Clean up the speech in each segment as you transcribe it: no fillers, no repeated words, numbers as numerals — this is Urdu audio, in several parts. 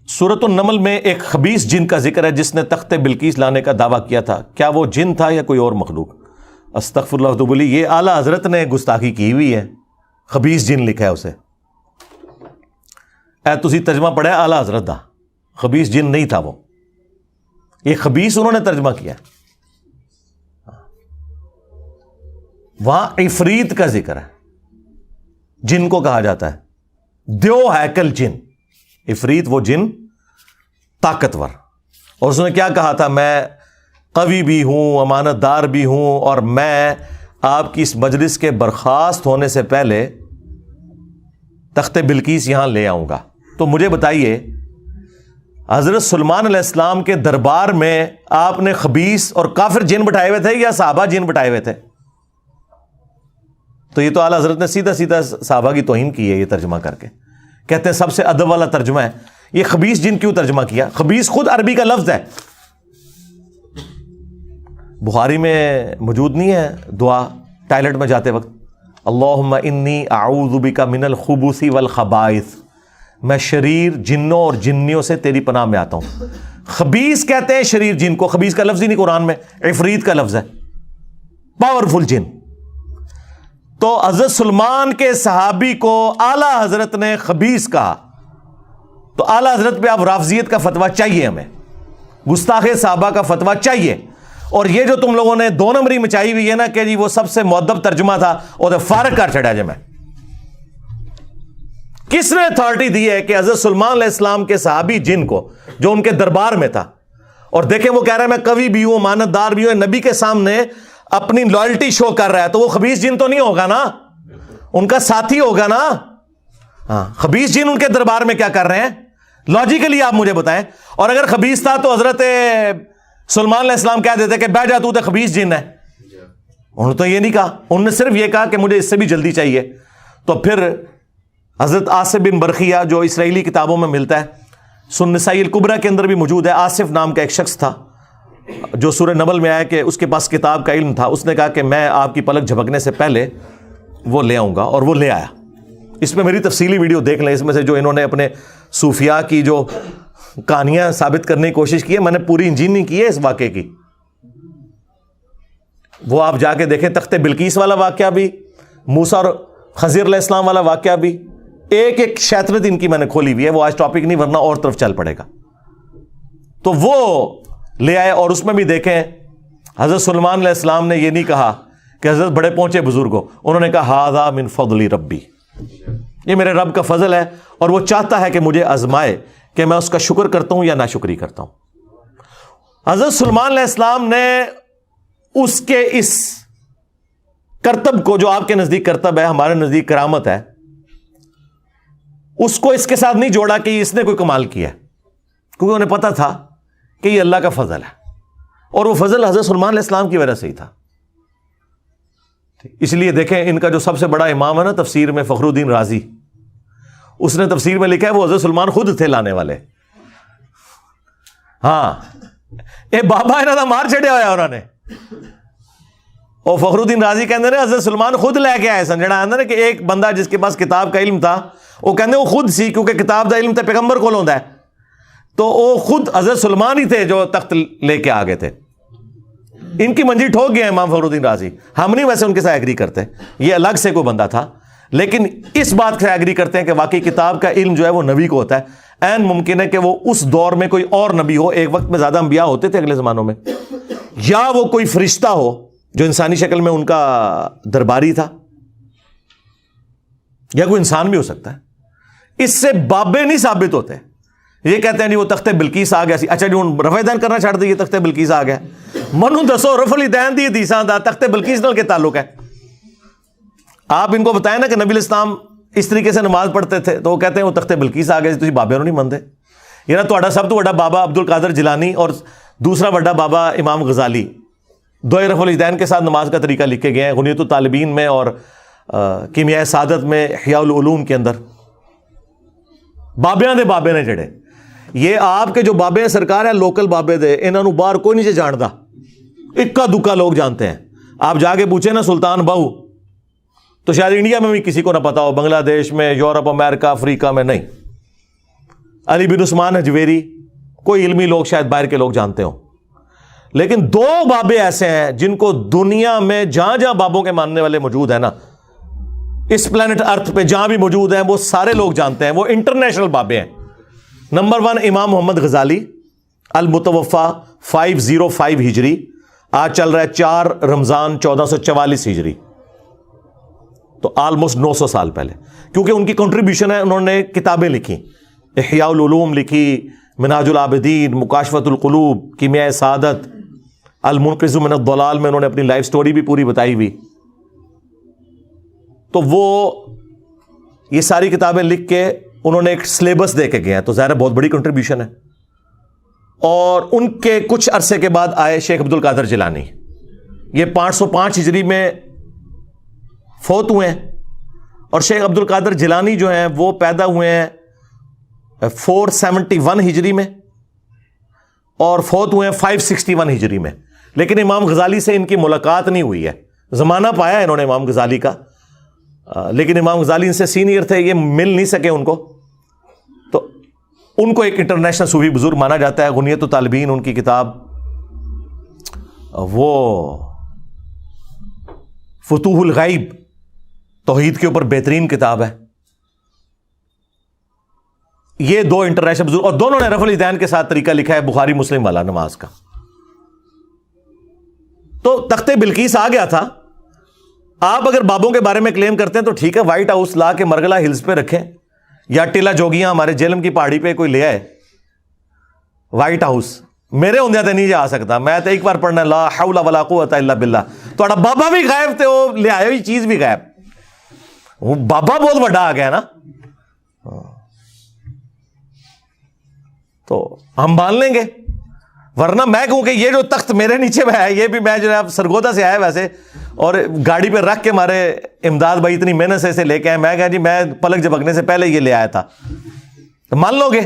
سورۃ النمل میں ایک خبیث جن کا ذکر ہے جس نے تخت بلقیس لانے کا دعویٰ کیا تھا. کیا وہ جن تھا یا کوئی اور مخلوق؟ استغفر اللہ تو بولی یہ اعلیٰ حضرت نے گستاخی کی ہوئی ہے. خبیث جن لکھا ہے اسے. اے تسی ترجمہ پڑھا ہے اعلیٰ حضرت دا, خبیث جن نہیں تھا وہ. یہ خبیث انہوں نے ترجمہ کیا. وہاں عفریت کا ذکر ہے, جن کو کہا جاتا ہے دیو ہیکل جن. عفریت وہ جن طاقتور, اور اس نے کیا کہا تھا, میں قوی بھی ہوں, امانت دار بھی ہوں, اور میں آپ کی اس مجلس کے برخاست ہونے سے پہلے تخت بلقیس یہاں لے آؤں گا. تو مجھے بتائیے حضرت سلیمان علیہ السلام کے دربار میں آپ نے خبیث اور کافر جن بٹھائے ہوئے تھے یا صحابہ جن بٹھائے ہوئے تھے؟ تو یہ تو اعلیٰ حضرت نے سیدھا سیدھا صحابہ کی توہین کی ہے یہ ترجمہ کر کے. کہتے ہیں سب سے ادب والا ترجمہ ہے. یہ خبیث جن کیوں ترجمہ کیا؟ خبیث خود عربی کا لفظ ہے. بخاری میں موجود نہیں ہے دعا ٹائلٹ میں جاتے وقت, اللہم انی اعوذ بک من الخبث والخبائث, میں شریر جنوں اور جنیوں سے تیری پناہ میں آتا ہوں. خبیث کہتے ہیں شریر جن کو, خبیث کا لفظ ہی نہیں قرآن میں, عفریت کا لفظ ہے, پاورفل جن. تو حضرت سلمان کے صحابی کو اعلیٰ حضرت نے خبیث کہا, تو اعلیٰ حضرت پہ اب رافضیت کا فتویٰ چاہیے, ہمیں گستاخ صحابہ کا فتویٰ چاہیے. اور یہ جو تم لوگوں نے دو نمبری مچائی ہوئی ہے نا کہ جی وہ سب سے مؤدب ترجمہ تھا, وہ فارغ کر چھڑا. میں کس نے اتھارٹی دی ہے کہ حضرت سلیمان علیہ السلام کے صحابی جن کو جو ان کے دربار میں تھا, اور دیکھیں وہ کہہ رہا ہے میں قوی بھی ہوں, امانت دار بھی ہوں, نبی کے سامنے اپنی لائلٹی شو کر رہا ہے, تو وہ خبیث جن تو نہیں ہوگا نا, ان کا ساتھی ہوگا نا. ہاں, خبیث جن ان کے دربار میں کیا کر رہے ہیں لاجیکلی آپ مجھے بتائیں. اور اگر خبیث تھا تو حضرت سلیمان علیہ السلام کہہ دیتے کہ بیٹھ جا تو خبیث جن ہے. انہوں نے تو یہ نہیں کہا, انہوں نے صرف یہ کہا کہ مجھے اس سے بھی جلدی چاہیے. تو پھر حضرت آصف بن برخیہ جو اسرائیلی کتابوں میں ملتا ہے, سنن نسائی الکبریٰ کے اندر بھی موجود ہے, آصف نام کا ایک شخص تھا جو سورہ نمل میں آیا کہ اس کے پاس کتاب کا علم تھا. اس نے کہا کہ میں آپ کی پلک جھپکنے سے پہلے وہ لے آؤں گا, اور وہ لے آیا. اس میں میری تفصیلی ویڈیو دیکھ لیں, اس میں سے جو انہوں نے اپنے صوفیاء کی جو کہانیاں ثابت کرنے کی کوشش کی ہے, میں نے پوری انجینئرنگ کی ہے اس واقعے کی, وہ آپ جا کے دیکھیں. تخت بلقیس والا واقعہ بھی, موسیٰ اور خضر علیہ السلام والا واقعہ بھی, ایک ایک شیطرت ان کی میں نے کھولی ہوئی ہے. وہ آج ٹاپک نہیں, ورنہ اور طرف چل پڑے گا. تو وہ لے آئے, اور اس میں بھی دیکھیں حضرت سلیمان علیہ السلام نے یہ نہیں کہا کہ حضرت بڑے پہنچے بزرگ ہو, انہوں نے کہا ھذا من فضل ربی, یہ میرے رب کا فضل ہے, اور وہ چاہتا ہے کہ مجھے آزمائے کہ میں اس کا شکر کرتا ہوں یا ناشکری کرتا ہوں. حضرت سلیمان علیہ السلام نے اس کے اس کرتب کو, جو آپ کے نزدیک کرتب ہے, ہمارے نزدیک کرامت ہے, اس کو اس کے ساتھ نہیں جوڑا کہ اس نے کوئی کمال کیا, کیونکہ انہیں پتا تھا کہ یہ اللہ کا فضل ہے, اور وہ فضل حضرت سلیمان علیہ السلام کی وجہ سے ہی تھا. اس لیے دیکھیں ان کا جو سب سے بڑا امام ہے نا تفسیر میں, فخر الدین رازی, اس نے تفسیر میں لکھا ہے وہ حضرت سلیمان خود تھے لانے والے. ہاں, اے بابا انہوں نے مار چڑیا ہوا انہوں نے, اور فخر الدین رازی کہتے ہیں حضرت سلیمان خود لے کے آئے سن. جڑا آتا نا کہ ایک بندہ جس کے پاس کتاب کا علم تھا, وہ کہتے وہ خود سی, کیونکہ کتاب کا علم تو پیغمبر کو ہوندا ہے, تو وہ خود حضرت سلیمان ہی تھے جو تخت لے کے آگے تھے. ان کی منجی ٹھوک گئے امام فخر الدین رازی. ہم نہیں ویسے ان کے ساتھ ایگری کرتے, یہ الگ سے کوئی بندہ تھا, لیکن اس بات سے ایگری کرتے ہیں کہ واقعی کتاب کا علم جو ہے وہ نبی کو ہوتا ہے. عین ممکن ہے کہ وہ اس دور میں کوئی اور نبی ہو, ایک وقت میں زیادہ انبیاء ہوتے تھے اگلے زمانوں میں, یا وہ کوئی فرشتہ ہو جو انسانی شکل میں ان کا درباری تھا, یا کوئی انسان بھی ہو سکتا ہے. اس سے بابے نہیں ثابت ہوتے. یہ کہتے ہیں جی وہ تخت بلقیس آ گیا سی, اچھا جی ہوں رفع دین کرنا چھڑ دیے, تخت بلقیس آ گیا. منو دسو رفع الدین دی حدیثاں دا تخت بلقیس نال کے تعلق ہے؟ آپ ان کو بتائیں نا کہ نبی الاسلام اس طریقے سے نماز پڑھتے تھے, تو وہ کہتے ہیں وہ تخت بلقیس آ گیا سی, تسی بابے نہیں منتے. یہ نا تہاڈا سب تو بڑا بابا عبد القادر جیلانی اور دوسرا بڑا بابا امام غزالی, دو رفع الدین کے ساتھ نماز کا طریقہ لکھے گئے ہیں غنیۃ الطالبین میں اور کیمیاء سعادت میں, احیاء العلوم کے اندر. بابیاں دے بابے نے جڑے, یہ آپ کے جو بابے ہیں سرکار ہیں لوکل بابے دے, انہاں نوں باہر کوئی نہیں جاندا, اکا دکا لوگ جانتے ہیں. آپ جا کے پوچھیں نا سلطان بہو, تو شاید انڈیا میں بھی کسی کو نہ پتا ہو, بنگلہ دیش میں, یورپ, امریکہ, افریقہ میں نہیں. علی بن عثمان حجویری، کوئی علمی لوگ شاید باہر کے لوگ جانتے ہوں، لیکن دو بابے ایسے ہیں جن کو دنیا میں جہاں جہاں بابوں کے ماننے والے موجود ہیں نا، اس پلانٹ ارتھ پہ جہاں بھی موجود ہیں، وہ سارے لوگ جانتے ہیں، وہ انٹرنیشنل بابے ہیں۔ نمبر 1 امام محمد غزالی، المتوفا 505 ہجری، آج چل رہا ہے 4 رمضان 1444 ہجری، تو آلموسٹ 900 سال پہلے، کیونکہ ان کی کنٹریبیوشن ہے، انہوں نے کتابیں لکھی، احیاء العلوم لکھی، منہاج العابدین، مکاشفۃ القلوب، کیمیاء سعادت، المنقذ من الضلال میں انہوں نے اپنی لائف سٹوری بھی پوری بتائی ہوئی۔ تو وہ یہ ساری کتابیں لکھ کے انہوں نے ایک سلیبس دے کے گئے ہیں، تو ظاہر ہے بہت بڑی کنٹریبیوشن ہے۔ اور ان کے کچھ عرصے کے بعد آئے شیخ عبد القادر جیلانی، یہ 505 ہجری میں فوت ہوئے ہیں، اور شیخ عبد القادر جیلانی جو ہیں وہ پیدا ہوئے ہیں 471 ہجری میں اور فوت ہوئے ہیں 561 ہجری میں، لیکن امام غزالی سے ان کی ملاقات نہیں ہوئی ہے، زمانہ پایا انہوں نے امام غزالی کا، لیکن امام غزالی ان سے سینئر تھے، یہ مل نہیں سکے ان کو، تو ان کو ایک انٹرنیشنل صوفی بزرگ مانا جاتا ہے۔ غنیۃ الطالبین ان کی کتاب، وہ فتوح الغیب توحید کے اوپر بہترین کتاب ہے۔ یہ دو انٹرنیشنل بزرگ، اور دونوں نے رفع الیدین کے ساتھ طریقہ لکھا ہے بخاری مسلم والا نماز کا۔ تو تخت بلقیس آ گیا تھا۔ آپ اگر بابوں کے بارے میں کلیم کرتے ہیں تو ٹھیک ہے، وائٹ ہاؤس لا کے مرغلہ ہلز پہ رکھیں، یا ٹیلا جوگیاں ہمارے جیلم کی پہاڑی پہ کوئی لے آئے وائٹ ہاؤس، میرے ہوندے تے نہیں جا سکتا، میں تو ایک بار پڑھنا لا حول ولا قوت الا باللہ، تھوڑا بابا بھی غائب تے وہ لے آئے ہوئی چیز بھی غائب، وہ بابا بہت بڑا آ گیا نا، تو ہم مان لیں گے، ورنہ میں کہوں کہ یہ جو تخت میرے نیچے میں ہے، یہ بھی میں جو ہے سرگودا سے آیا ویسے، اور گاڑی پہ رکھ کے ہمارے امداد بھائی اتنی محنت سے اسے لے کے آئے، میں کہا جی میں پلک جھپکنے سے پہلے یہ لے آیا تھا، تو مان لو گے،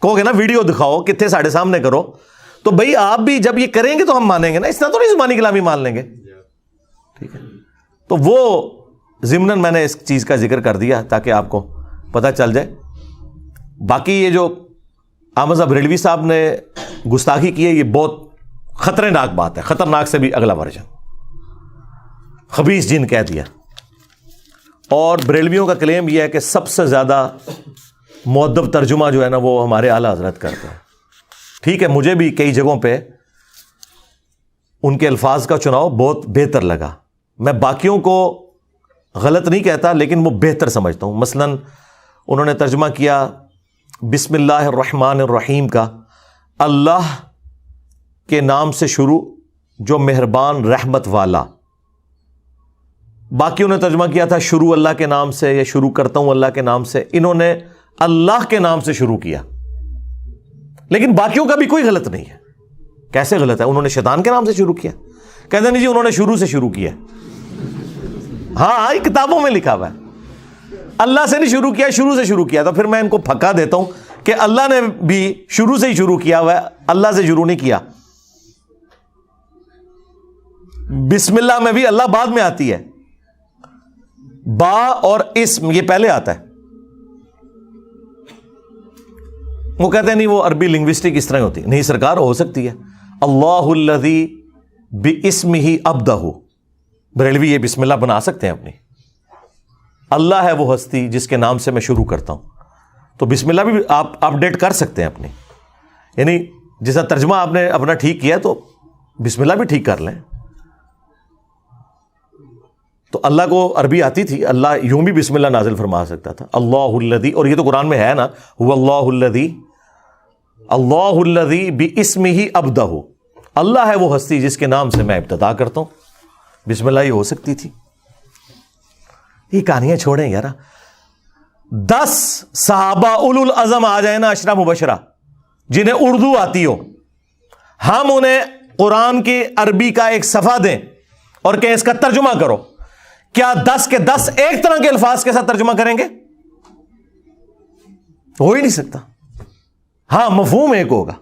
کہو گے نا ویڈیو دکھاؤ کتنے ساڑھے سامنے کرو، تو بھائی آپ بھی جب یہ کریں گے تو ہم مانیں گے نا، اس طرح تو نہیں زبانی کلامی مان لیں گے، ٹھیک ہے۔ تو وہ ضمناً میں نے اس چیز کا ذکر کر دیا تاکہ آپ کو پتہ چل جائے۔ باقی یہ جو احمد بریلوی صاحب نے گستاخی کی ہے، یہ بہت خطرناک بات ہے، خطرناک سے بھی اگلا ورژن، خبیث جن کہہ دیا۔ اور بریلویوں کا کلیم یہ ہے کہ سب سے زیادہ مؤدب ترجمہ جو ہے نا وہ ہمارے اعلیٰ حضرت کرتے ہیں۔ ٹھیک ہے، مجھے بھی کئی جگہوں پہ ان کے الفاظ کا چناؤ بہت بہتر لگا، میں باقیوں کو غلط نہیں کہتا لیکن وہ بہتر سمجھتا ہوں۔ مثلا انہوں نے ترجمہ کیا بسم اللہ الرحمن الرحیم کا، اللہ کے نام سے شروع جو مہربان رحمت والا۔ باقیوں نے ترجمہ کیا تھا شروع اللہ کے نام سے، یا شروع کرتا ہوں اللہ کے نام سے، انہوں نے اللہ کے نام سے شروع کیا، لیکن باقیوں کا بھی کوئی غلط نہیں ہے۔ کیسے غلط ہے؟ انہوں نے شیطان کے نام سے شروع کیا، کہتے نہیں جی انہوں نے شروع سے شروع کیا، ہاں یہ کتابوں میں لکھا ہوا ہے، اللہ سے نہیں شروع کیا، شروع سے شروع کیا۔ تو پھر میں ان کو پھکا دیتا ہوں کہ اللہ نے بھی شروع سے ہی شروع کیا ہوا ہے، اللہ سے شروع نہیں کیا۔ بسم اللہ میں بھی اللہ بعد میں آتی ہے، با اور اسم یہ پہلے آتا ہے۔ وہ کہتے ہیں نہیں وہ عربی لنگوسٹک اس طرح ہوتی ہے، نہیں سرکار ہو سکتی ہے، اللہ الذی باسمہ ابدہ، بریلوی یہ بسم اللہ بنا سکتے ہیں اپنی، اللہ ہے وہ ہستی جس کے نام سے میں شروع کرتا ہوں، تو بسم اللہ بھی آپ اپڈیٹ کر سکتے ہیں اپنی، یعنی جیسا ترجمہ آپ نے اپنا ٹھیک کیا تو بسم اللہ بھی ٹھیک کر لیں۔ تو اللہ کو عربی آتی تھی، اللہ یوں بھی بسم اللہ نازل فرما سکتا تھا، اللہ الذی، اور یہ تو قرآن میں ہے نا، هو اللہ الذی، اللہ الذی باسمہ ابدہ، اللہ ہے وہ ہستی جس کے نام سے میں ابتدا کرتا ہوں، بسم اللہ یہ ہو سکتی تھی۔ یہ کہانیاں چھوڑیں یار، 10 صحابہ اولو العزم آ جائیں نا عشرہ مبشرہ جنہیں اردو آتی ہو، ہم انہیں قرآن کی عربی کا ایک صفحہ دیں اور کہ اس کا ترجمہ کرو، کیا 10 کے 10 ایک طرح کے الفاظ کے ساتھ ترجمہ کریں گے؟ ہو ہی نہیں سکتا۔ ہاں مفہوم ایک ہوگا،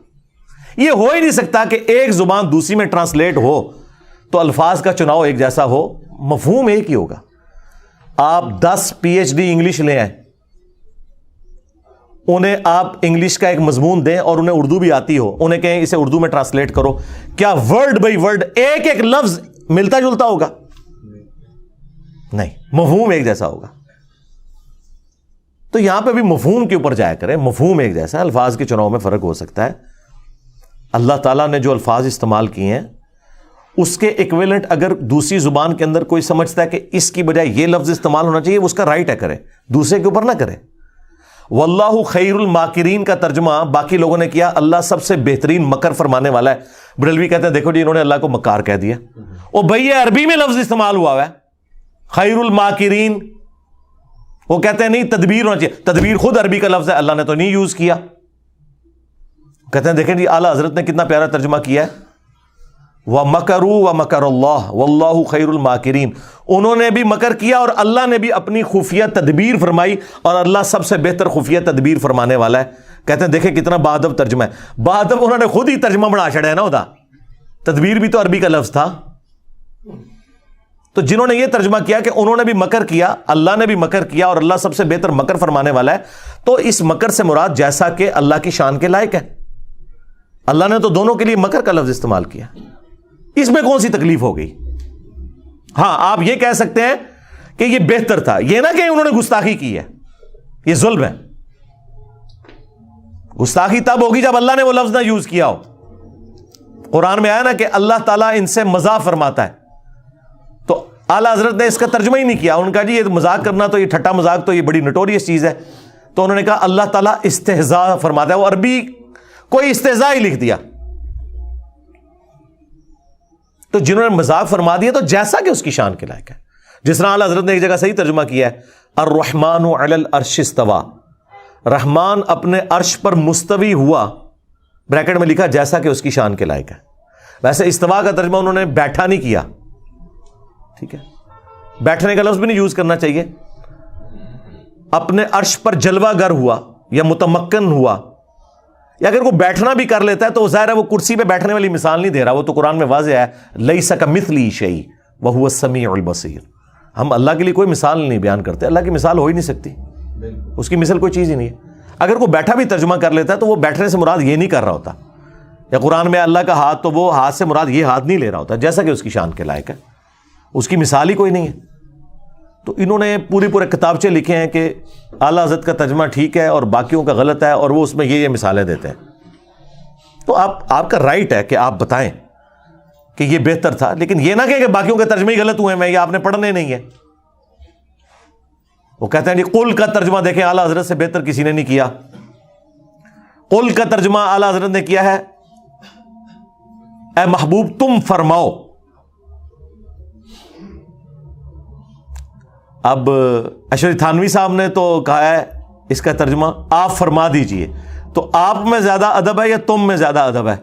یہ ہو ہی نہیں سکتا کہ ایک زبان دوسری میں ٹرانسلیٹ ہو تو الفاظ کا چناؤ ایک جیسا ہو، مفہوم ایک ہی ہوگا۔ آپ 10 PhD انگلش لے آئیں انہیں آپ انگلش کا ایک مضمون دیں اور انہیں اردو بھی آتی ہو, انہیں کہیں اسے اردو میں ٹرانسلیٹ کرو, کیا ورڈ بائی ورڈ ایک ایک لفظ ملتا جلتا ہوگا؟ نہیں, مفہوم ایک جیسا ہوگا. تو یہاں پہ بھی مفہوم کے اوپر جایا کریں, مفہوم ایک جیسا, الفاظ کے چناؤ میں فرق ہو سکتا ہے. اللہ تعالیٰ نے جو الفاظ استعمال کیے ہیں اس کے ایکویلنٹ اگر دوسری زبان کے اندر کوئی سمجھتا ہے کہ اس کی بجائے یہ لفظ استعمال ہونا چاہیے, اس کا رائٹ ہے, کرے, دوسرے کے اوپر نہ کرے. واللہ خیر الماکرین کا ترجمہ باقی لوگوں نے کیا اللہ سب سے بہترین مکر فرمانے والا ہے. بریلوی کہتے ہیں دیکھو جی انہوں نے اللہ کو مکار کہہ دیا. او بھئی یہ عربی میں لفظ استعمال ہوا ہے خیر الماکرین, وہ کہتے ہیں نہیں تدبیر ہونا چاہیے. تدبیر خود عربی کا لفظ ہے, اللہ نے تو نہیں یوز کیا. کہتے ہیں دیکھیں جی اعلیٰ حضرت نے کتنا پیارا ترجمہ کیا ہے, وَمَكَرُوا وَمَكَرَ اللَّهُ وَاللَّهُ خَيْرُ الْمَاكِرِينَ. انہوں نے بھی مکر کیا اور اللہ نے بھی اپنی خفیہ تدبیر فرمائی, اور اللہ سب سے بہتر خفیہ تدبیر فرمانے والا ہے. کہتے ہیں دیکھیں کتنا بادب ترجمہ ہے. بادب انہوں نے خود ہی ترجمہ بنا چھڑا ہے نا, ادا تدبیر بھی تو عربی کا لفظ تھا. تو جنہوں نے یہ ترجمہ کیا کہ انہوں نے بھی مکر کیا, اللہ نے بھی مکر کیا, اور اللہ سب سے بہتر مکر فرمانے والا ہے, تو اس مکر سے مراد جیسا کہ اللہ کی شان کے لائق ہے. اللہ نے تو دونوں کے لیے مکر کا لفظ استعمال کیا, اس میں کون سی تکلیف ہو گئی؟ ہاں آپ یہ کہہ سکتے ہیں کہ یہ بہتر تھا, یہ نہ کہ انہوں نے گستاخی کی ہے, یہ ظلم ہے. گستاخی تب ہوگی جب اللہ نے وہ لفظ نہ یوز کیا ہو. قرآن میں آیا نا کہ اللہ تعالیٰ ان سے مزاح فرماتا ہے, تو اعلیٰ حضرت نے اس کا ترجمہ ہی نہیں کیا. انہوں نے کہا جی یہ مذاق کرنا تو یہ ٹھٹا مذاق تو یہ بڑی نٹوریس چیز ہے, تو انہوں نے کہا اللہ تعالیٰ استہزاء فرماتا ہے. وہ عربی کوئی استہزاء ہی لکھ دیا. تو جنہوں نے مذاق فرما دیا تو جیسا کہ اس کی شان کے لائق ہے. جس طرح اعلیٰ حضرت نے ایک جگہ صحیح ترجمہ کیا ہے, الرحمن علی العرش استوى, رحمان اپنے عرش پر مستوی ہوا, بریکٹ میں لکھا جیسا کہ اس کی شان کے لائق ہے. ویسے استوا کا ترجمہ انہوں نے بیٹھا نہیں کیا, ٹھیک ہے, بیٹھنے کا لفظ بھی نہیں یوز کرنا چاہیے. اپنے عرش پر جلوہ گر ہوا یا متمکن ہوا, یا اگر وہ بیٹھنا بھی کر لیتا ہے تو ظاہر ہے وہ کرسی پہ بیٹھنے والی مثال نہیں دے رہا, وہ تو قرآن میں واضح ہے لیس کمثلہ شیء وہو السمیع البصیر. ہم اللہ کے لیے کوئی مثال نہیں بیان کرتے, اللہ کی مثال ہو ہی نہیں سکتی, اس کی مثل کوئی چیز ہی نہیں ہے. اگر کوئی بیٹھا بھی ترجمہ کر لیتا ہے تو وہ بیٹھنے سے مراد یہ نہیں کر رہا ہوتا, یا قرآن میں اللہ کا ہاتھ تو وہ ہاتھ سے مراد یہ ہاتھ نہیں لے رہا ہوتا, جیسا کہ اس کی شان کے لائق ہے, اس کی مثال ہی کوئی نہیں ہے. تو انہوں نے پورے کتابچے لکھے ہیں کہ اعلیٰ حضرت کا ترجمہ ٹھیک ہے اور باقیوں کا غلط ہے, اور وہ اس میں یہ مثالیں دیتے ہیں. تو آپ کا رائٹ ہے کہ آپ بتائیں کہ یہ بہتر تھا, لیکن یہ نہ کہ باقیوں کے ترجمے ہی غلط ہوئے ہیں, یہ آپ نے پڑھنے نہیں ہے. وہ کہتے ہیں جی قل کا ترجمہ دیکھیں اعلیٰ حضرت سے بہتر کسی نے نہیں کیا. قل کا ترجمہ اعلیٰ حضرت نے کیا ہے اے محبوب تم فرماؤ. اب اشرف تھانوی صاحب نے تو کہا ہے اس کا ترجمہ آپ فرما دیجئے, تو آپ میں زیادہ ادب ہے یا تم میں زیادہ ادب ہے؟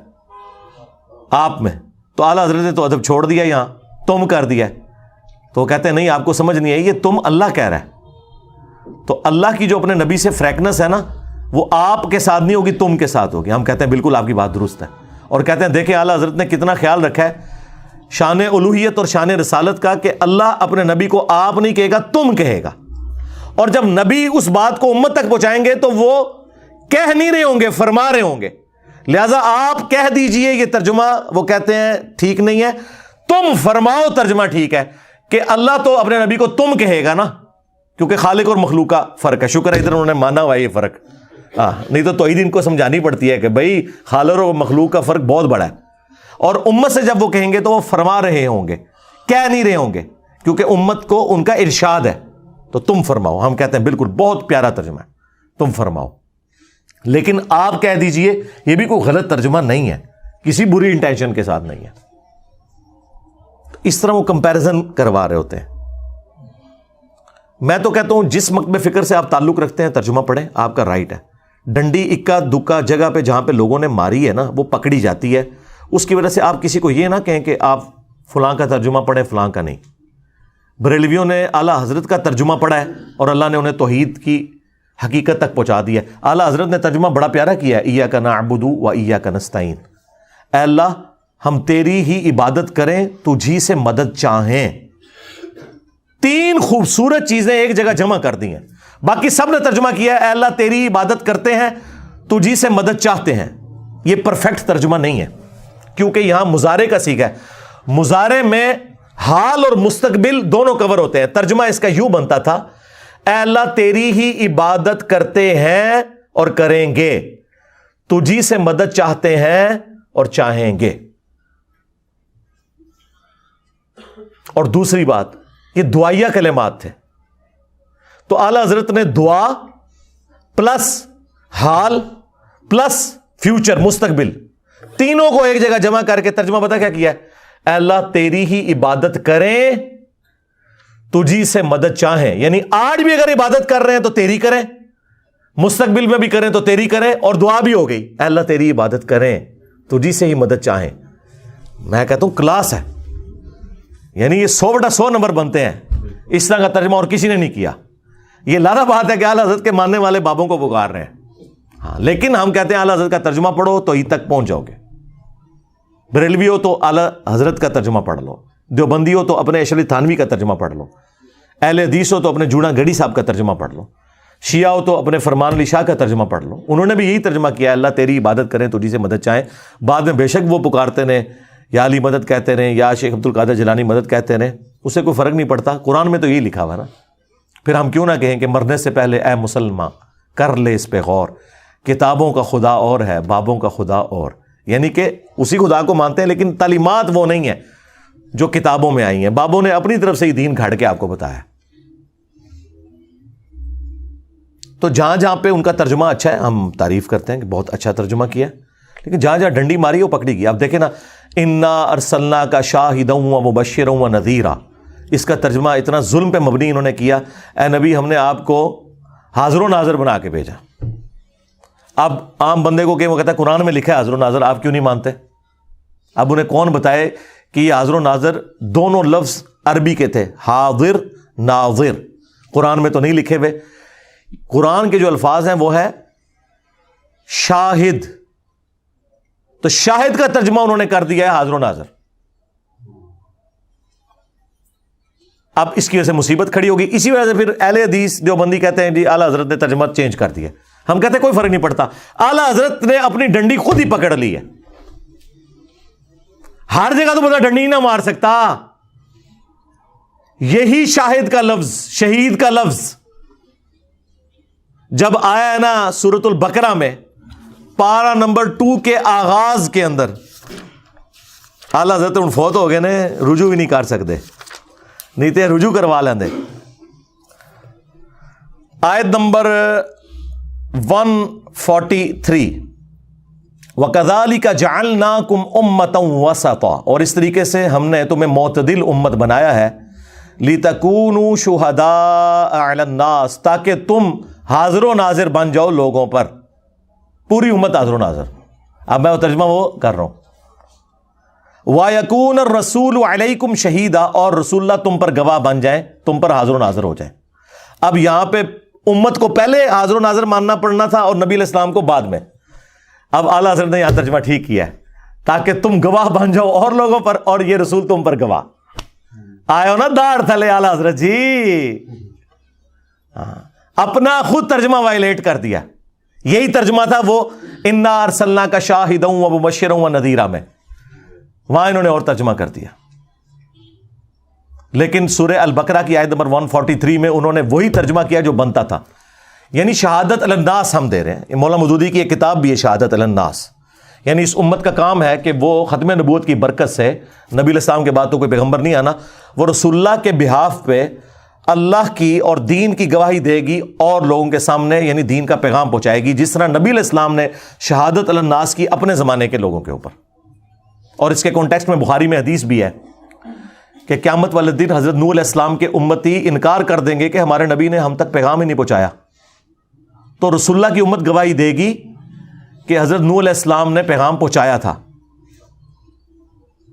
آپ میں. تو اعلیٰ حضرت نے تو ادب چھوڑ دیا, یہاں تم کر دیا. تو وہ کہتے ہیں نہیں آپ کو سمجھ نہیں آئی, یہ تم اللہ کہہ رہا ہے. تو اللہ کی جو اپنے نبی سے فریکنس ہے نا, وہ آپ کے ساتھ نہیں ہوگی, تم کے ساتھ ہوگی. ہم کہتے ہیں بالکل آپ کی بات درست ہے, اور کہتے ہیں دیکھیں اعلیٰ حضرت نے کتنا خیال رکھا ہے شان الوہیت اور شان رسالت کا, کہ اللہ اپنے نبی کو آپ نہیں کہے گا تم کہے گا, اور جب نبی اس بات کو امت تک پہنچائیں گے تو وہ کہہ نہیں رہے ہوں گے, فرما رہے ہوں گے. لہذا آپ کہہ دیجئے یہ ترجمہ وہ کہتے ہیں ٹھیک نہیں ہے, تم فرماؤ ترجمہ ٹھیک ہے, کہ اللہ تو اپنے نبی کو تم کہے گا نا, کیونکہ خالق اور مخلوق کا فرق ہے. شکر ہے ادھر انہوں نے مانا ہوا یہ فرق, نہیں تو توحید ان کو سمجھانی پڑتی ہے کہ بھائی خالق اور مخلوق کا فرق بہت بڑا ہے. اور امت سے جب وہ کہیں گے تو وہ فرما رہے ہوں گے, کہہ نہیں رہے ہوں گے, کیونکہ امت کو ان کا ارشاد ہے. تو تم فرماؤ, ہم کہتے ہیں بالکل بہت پیارا ترجمہ ہے, تم فرماؤ. لیکن آپ کہہ دیجئے یہ بھی کوئی غلط ترجمہ نہیں ہے, کسی بری انٹینشن کے ساتھ نہیں ہے. اس طرح وہ کمپیریزن کروا رہے ہوتے ہیں. میں تو کہتا ہوں جس مکتب فکر سے آپ تعلق رکھتے ہیں ترجمہ پڑھیں, آپ کا رائٹ ہے. ڈنڈی اکا دکا جگہ پہ جہاں پہ لوگوں نے ماری ہے نا وہ پکڑی جاتی ہے, اس کی وجہ سے آپ کسی کو یہ نہ کہیں کہ آپ فلاں کا ترجمہ پڑھیں فلاں کا نہیں. بریلویوں نے اعلیٰ حضرت کا ترجمہ پڑھا ہے اور اللہ نے انہیں توحید کی حقیقت تک پہنچا دیا. اعلیٰ حضرت نے ترجمہ بڑا پیارا کیا ہے, ایاک نعبد و ایاک نستعین, اے اللہ ہم تیری ہی عبادت کریں, تجھی سے مدد چاہیں. تین خوبصورت چیزیں ایک جگہ جمع کر دی ہیں. باقی سب نے ترجمہ کیا ہے اے اللہ تیری عبادت کرتے ہیں, تجھی سے مدد چاہتے ہیں. یہ پرفیکٹ ترجمہ نہیں ہے, کیونکہ یہاں مضارع کا صیغہ ہے. مضارع میں حال اور مستقبل دونوں کور ہوتے ہیں. ترجمہ اس کا یوں بنتا تھا اے اللہ تیری ہی عبادت کرتے ہیں اور کریں گے, تجھی سے مدد چاہتے ہیں اور چاہیں گے. اور دوسری بات, یہ دعائیہ کلمات تھے, تو اعلی حضرت نے دعا پلس حال پلس فیوچر مستقبل تینوں کو ایک جگہ جمع کر کے ترجمہ پتہ کیا کیا ہے, اے اللہ تیری ہی عبادت کریں تجھی سے مدد چاہیں. یعنی آج بھی اگر عبادت کر رہے ہیں تو تیری کریں, مستقبل میں بھی کریں تو تیری کریں, اور دعا بھی ہو گئی اے اللہ تیری عبادت کریں تجھی سے ہی مدد چاہیں. میں کہتا ہوں کلاس ہے, یعنی یہ 100/100 نمبر بنتے ہیں. اس طرح کا ترجمہ اور کسی نے نہیں کیا. یہ لادہ بات ہے کہ اعلی حضرت کے ماننے والے بابوں کو پکار رہے ہیں. ہاں, لیکن ہم کہتے ہیں اعلی حضرت کا ترجمہ پڑھو تو ہی تک پہنچ جاؤ گے. بریلوی ہو تو اعلی حضرت کا ترجمہ پڑھ لو, دیوبندی ہو تو اپنے اشرف تھانوی کا ترجمہ پڑھ لو, اہل حدیث ہو تو اپنے جوڑا گڑھی صاحب کا ترجمہ پڑھ لو, شیعہ ہو تو اپنے فرمان علی شاہ کا ترجمہ پڑھ لو. انہوں نے بھی یہی ترجمہ کیا اللہ تیری عبادت کریں تجھی سے مدد چاہیں. بعد میں بے شک وہ پکارتے رہے یا علی مدد کہتے رہے یا شیخ عبد القادر جیلانی مدد کہتے رہے, اسے کوئی فرق نہیں پڑتا. قرآن میں تو یہی لکھا ہوا نا. پھر ہم کیوں نہ کہیں کہ مرنے سے پہلے اے مسلمان کر لے اس پہ غور, کتابوں کا خدا اور ہے بابوں کا خدا اور. یعنی کہ اسی خدا کو مانتے ہیں لیکن تعلیمات وہ نہیں ہیں جو کتابوں میں آئی ہیں. بابوں نے اپنی طرف سے ہی دین گھڑ کے آپ کو بتایا. تو جہاں جہاں پہ ان کا ترجمہ اچھا ہے ہم تعریف کرتے ہیں کہ بہت اچھا ترجمہ کیا, لیکن جہاں جہاں ڈنڈی ماری وہ پکڑی گئی. آپ دیکھیں نا, انا ارسلنا کا شاہدا و مبشرا و نذیرا, اس کا ترجمہ اتنا ظلم پہ مبنی انہوں نے کیا, اے نبی ہم نے آپ کو حاضر و ناظر بنا کے بھیجا. اب عام بندے کو کہ وہ کہتا ہے قرآن میں لکھا ہے حاضر و ناظر, آپ کیوں نہیں مانتے؟ اب انہیں کون بتائے کہ یہ حاضر و ناظر دونوں لفظ عربی کے تھے, حاضر ناظر, قرآن میں تو نہیں لکھے ہوئے. قرآن کے جو الفاظ ہیں وہ ہے شاہد, تو شاہد کا ترجمہ انہوں نے کر دیا ہے حاضر و ناظر. اب اس کی وجہ سے مصیبت کھڑی ہوگی. اسی وجہ سے پھر اہل حدیث دیوبندی کہتے ہیں جی اعلیٰ حضرت نے ترجمہ چینج کر دیا. ہم کہتے ہیں کوئی فرق نہیں پڑتا, اعلیٰ حضرت نے اپنی ڈنڈی خود ہی پکڑ لی ہے. ہر جگہ تو بتا ڈنڈی نہ مار سکتا. یہی شاہد کا لفظ, شہید کا لفظ جب آیا ہے نا سورۃ البقرہ میں پارہ نمبر 2 کے آغاز کے اندر, اعلیٰ حضرت ان فوت ہو گئے نے, رجوع بھی نہیں کر سکتے, نہیں تو رجوع کروا لیں. آیت نمبر 143 وَكَذَلِكَ جَعَلْنَاكُمْ أُمَّةً وَسَطًا, اور اس طریقے سے ہم نے تمہیں معتدل امت بنایا ہے, لِتَكُونُوا شُهَدَاءَ عَلَى النَّاسِ, تاکہ تم حاضر و ناظر بن جاؤ لوگوں پر. پوری امت حاضر و ناظر. اب میں وہ ترجمہ وہ کر رہا ہوں, وَيَكُونَ الرَّسُولُ عَلَيْكُمْ شَهِيدًا, اور رسول اللہ تم پر گواہ بن جائیں, تم پر حاضر و ناظر ہو جائیں. اب یہاں پہ امت کو پہلے حاضر و ناظر ماننا پڑنا تھا اور نبی علیہ السلام کو بعد میں. اب اعلیٰ حضرت نے یہاں ترجمہ ٹھیک کیا ہے, تاکہ تم گواہ بن جاؤ اور لوگوں پر, اور یہ رسول تم پر گواہ. آئے ہو نا داڑھ تھلے اعلیٰ حضرت جی, اپنا خود ترجمہ وائلیٹ کر دیا. یہی ترجمہ تھا وہ انا ارسلنا کا شاہدا و مبشرا و نذیرا میں, وہاں انہوں نے اور ترجمہ کر دیا. لیکن سورہ البقرہ کی آیت نمبر 143 میں انہوں نے وہی ترجمہ کیا جو بنتا تھا, یعنی شہادت علی الناس ہم دے رہے ہیں. مولانا مودودی کی ایک کتاب بھی ہے شہادت علی الناس, یعنی اس امت کا کام ہے کہ وہ ختم نبوت کی برکت سے, نبی علیہ السلام کے بعد تو کوئی پیغمبر نہیں آنا, وہ رسول اللہ کے بہاف پہ اللہ کی اور دین کی گواہی دے گی اور لوگوں کے سامنے یعنی دین کا پیغام پہنچائے گی, جس طرح نبی علیہ السلام نے شہادت علی الناس کی اپنے زمانے کے لوگوں کے اوپر. اور اس کے کانٹیکسٹ میں بخاری میں حدیث بھی ہے کہ قیامت والے دن حضرت نوح علیہ السلام کے امتی انکار کر دیں گے کہ ہمارے نبی نے ہم تک پیغام ہی نہیں پہنچایا, تو رسول اللہ کی امت گواہی دے گی کہ حضرت نوح علیہ السلام نے پیغام پہنچایا تھا.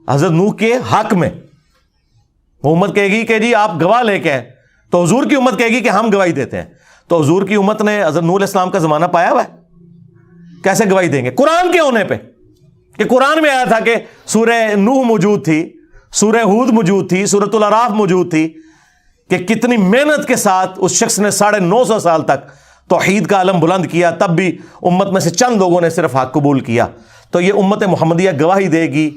حضرت نوح کے حق میں وہ امت کہے گی کہ جی آپ گواہ لے کے ہیں, تو حضور کی امت کہے گی کہ ہم گواہی دیتے ہیں. تو حضور کی امت نے حضرت نوح علیہ السلام کا زمانہ پایا ہوا ہے, کیسے گواہی دیں گے؟ قرآن کے ہونے پہ, کہ قرآن میں آیا تھا کہ سورہ نوح موجود تھی, سورہ ہود موجود تھی, سورۃ الاعراف موجود تھی, کہ کتنی محنت کے ساتھ اس شخص نے 950 سال تک توحید کا علم بلند کیا، تب بھی امت میں سے چند لوگوں نے صرف حق قبول کیا. تو یہ امت محمدیہ گواہی دے گی.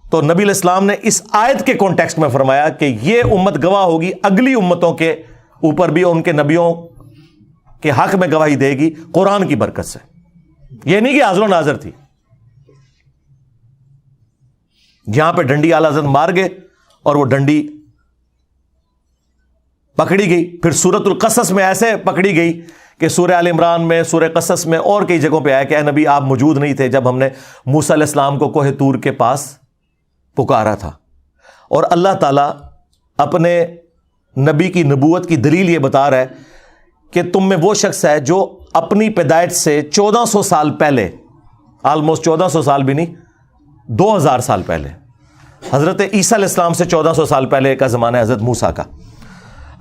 تو نبی علیہ السلام نے اس آیت کے کانٹیکسٹ میں فرمایا کہ یہ امت گواہ ہوگی اگلی امتوں کے اوپر بھی، ان کے نبیوں کے حق میں گواہی دے گی قرآن کی برکت سے. یہ نہیں کہ حاضر و ناظر تھی. یہاں پہ ڈنڈی اعلی حضرت مار گئے اور وہ ڈنڈی پکڑی گئی. پھر سورۃ القصص میں ایسے پکڑی گئی کہ سورہ آل عمران میں، سورہ قصص میں اور کئی جگہوں پہ آیا کہ اے نبی آپ موجود نہیں تھے جب ہم نے موسیٰ علیہ السلام کو کوہ طور کے پاس پکارا تھا. اور اللہ تعالیٰ اپنے نبی کی نبوت کی دلیل یہ بتا رہا ہے کہ تم میں وہ شخص ہے جو اپنی پیدائش سے 1400 سال پہلے، آلموسٹ 1400 سال بھی نہیں، 2000 سال پہلے، حضرت عیسیٰ علیہ السلام سے 1400 سال پہلے کا زمانہ ہے حضرت موسیٰ کا.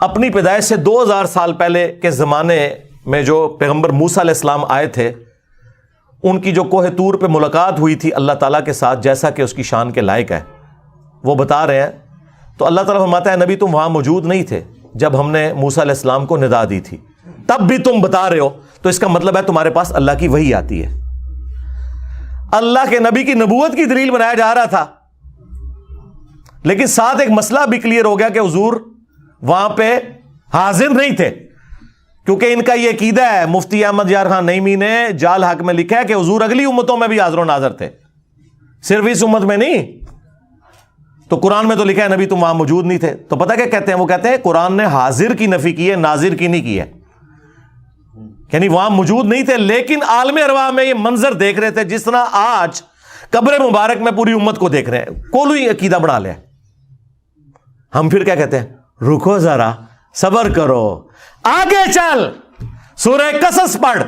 اپنی پیدائش سے 2000 سال پہلے کے زمانے میں جو پیغمبر موسیٰ علیہ السلام آئے تھے، ان کی جو کوہ طور پہ ملاقات ہوئی تھی اللہ تعالیٰ کے ساتھ، جیسا کہ اس کی شان کے لائق ہے، وہ بتا رہے ہیں. تو اللہ تعالیٰ فرماتا ہے نبی تم وہاں موجود نہیں تھے جب ہم نے موسیٰ علیہ السلام کو ندا دی تھی، تب بھی تم بتا رہے ہو، تو اس کا مطلب ہے تمہارے پاس اللہ کی وحی آتی ہے. اللہ کے نبی کی نبوت کی دلیل بنایا جا رہا تھا، لیکن ساتھ ایک مسئلہ بھی کلیئر ہو گیا کہ حضور وہاں پہ حاضر نہیں تھے، کیونکہ ان کا یہ عقیدہ ہے. مفتی احمد یار خان نعیمی نے جال حق میں لکھا ہے کہ حضور اگلی امتوں میں بھی حاضر و ناظر تھے، صرف اس امت میں نہیں. تو قرآن میں تو لکھا ہے نبی تم وہاں موجود نہیں تھے. تو پتہ کیا کہتے ہیں؟ وہ کہتے ہیں قرآن نے حاضر کی نفی کی ہے، ناظر کی نہیں کی ہے. یعنی وہاں موجود نہیں تھے، لیکن عالم ارواح میں یہ منظر دیکھ رہے تھے، جس طرح آج قبر مبارک میں پوری امت کو دیکھ رہے ہیں. کوئی عقیدہ بنا لیا. ہم پھر کیا کہتے ہیں؟ رکو ذرا، صبر کرو، آگے چل. سورہ قصص پڑھ،